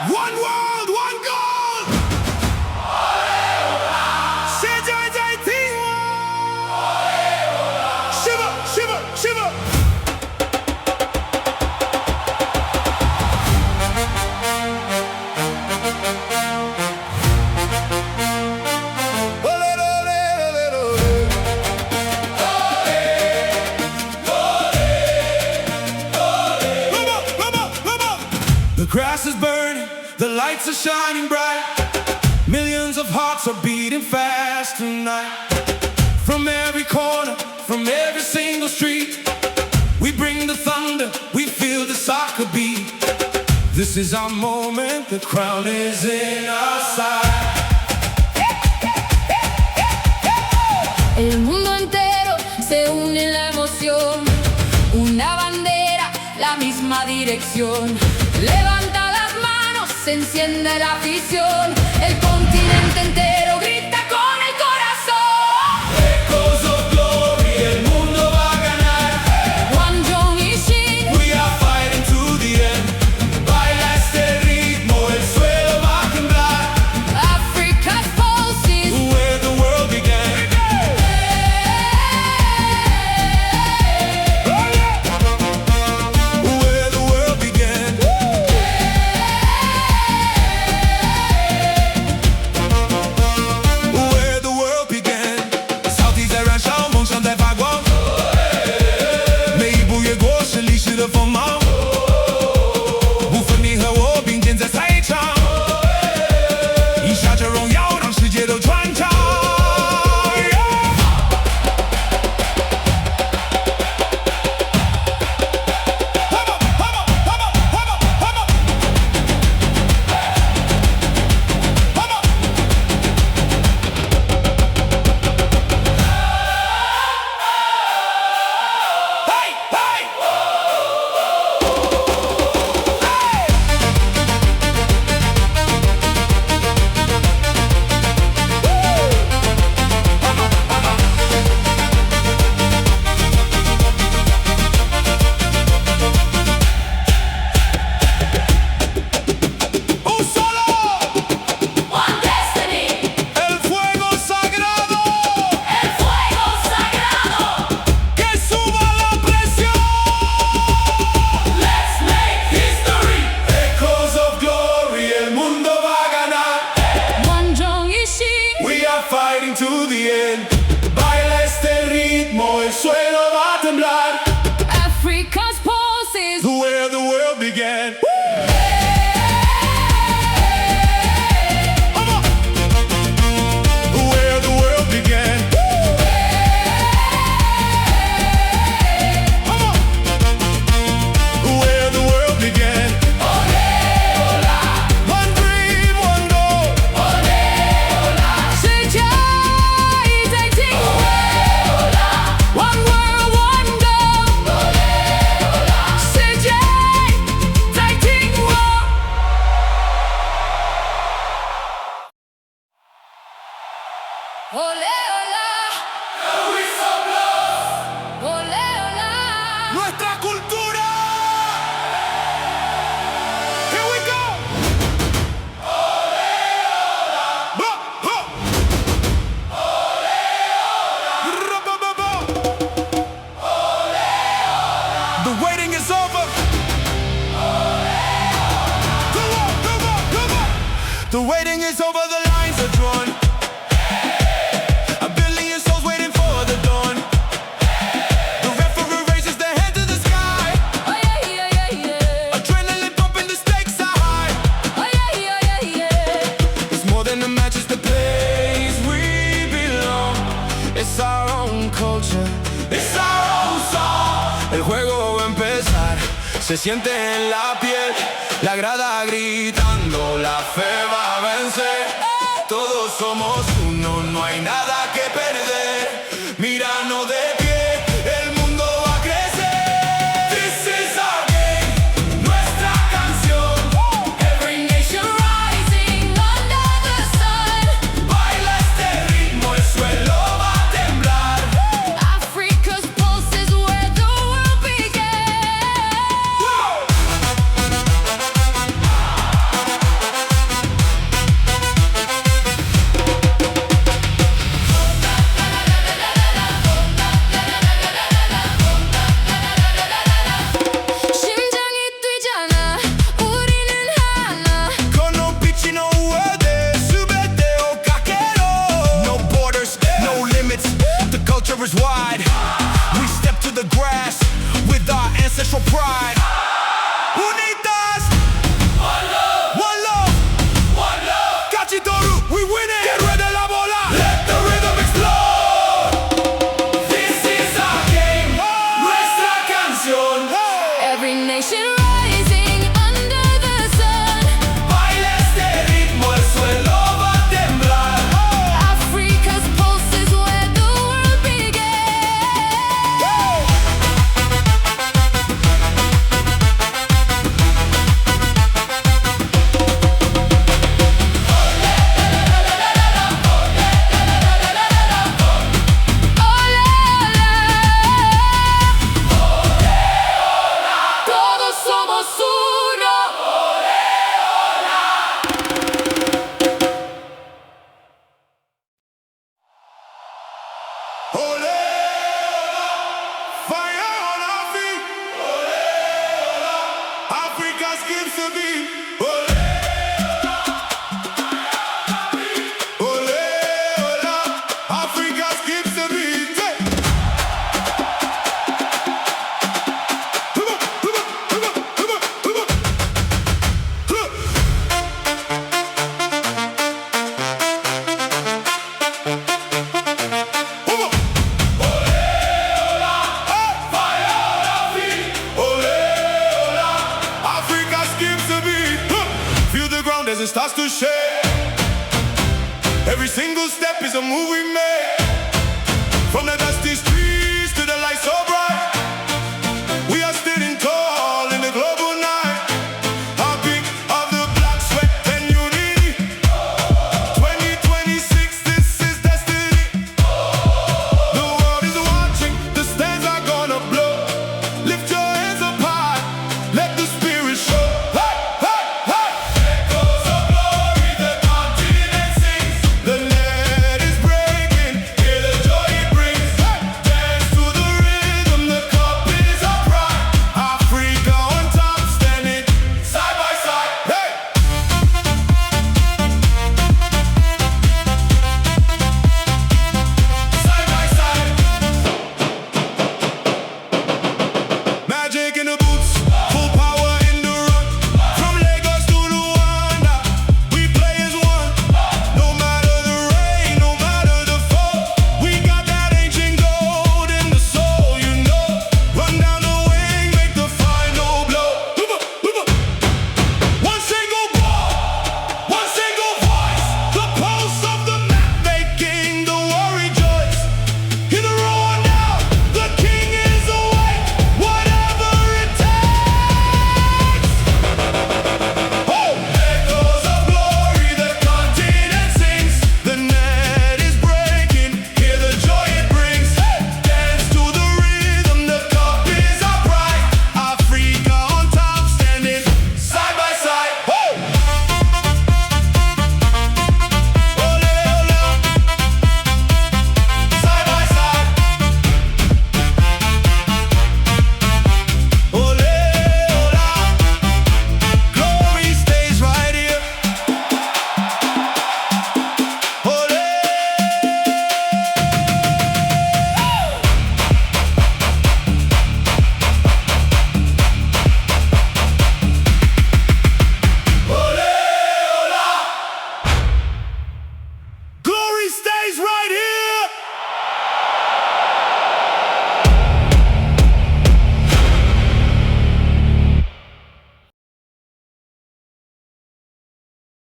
One world, one goal. Shiver, shiver, shiver. The grass is burning, the lights are shining bright. Millions of hearts are beating fast tonight. From every corner, from every single street, we bring the thunder, we feel the soccer beat. This is our moment, the crown is in our sight. El mundo entero se une en la emoción. Una bandera, la misma dirección. Levanta las manos, se enciende la afición. El continente entero grita con el corazón. Echoes of glory, el mundo va a ganar. Guangzhou y Xin, We are fighting to the end. Baila este ritmo, el suelo va a temblar. Africa's pulses. Where the world began. Where the world began. Where the world began. 草地在燃烧，梦想在发光。每一步越过是历史的锋芒。不分你和我并肩在赛场，一下这荣耀让世界都传唱。One destiny. El fuego sagrado, El fuego sagrado. que suba la presión. Let's make history. Echoes of glory, el mundo va a ganar. Guangzhou y Xin, We are fighting to the end. Baila este ritmo, el suelo va a temblar. Africa's pulses. Where the world began. Where the world began. Where the world began. One dream, one goal. 世界在听我 One world, one goal 世界在听我 Olé, olá Olé, olá Nuestra cultura. Here we go. Ba, ha. Ra, ba, ba, ba. The waiting is over. Come on, come on, come on. The waiting is over, the lines are drawn. A billion souls waiting for the dawn. The referee raises their hand to the sky. Oh yeah, yeah, yeah, yeah Adrenaline pumping, the stakes are high. Oh yeah, yeah, yeah, yeah It's more than a match, it's the place we belong. It's our own culture, it's our own song. El juego va a empezar, se siente en la piel. La grada gritando, la fe va a vencer. Todos somos uno, no hay nada que perder. Míranos de pie, el mundo va a crecer. This is our game, nuestra canción. Every nation rising under the sun Baila este ritmo, el suelo va a temblar. Africa's pulses where the world began as it starts to shake. Every single step is a move we make.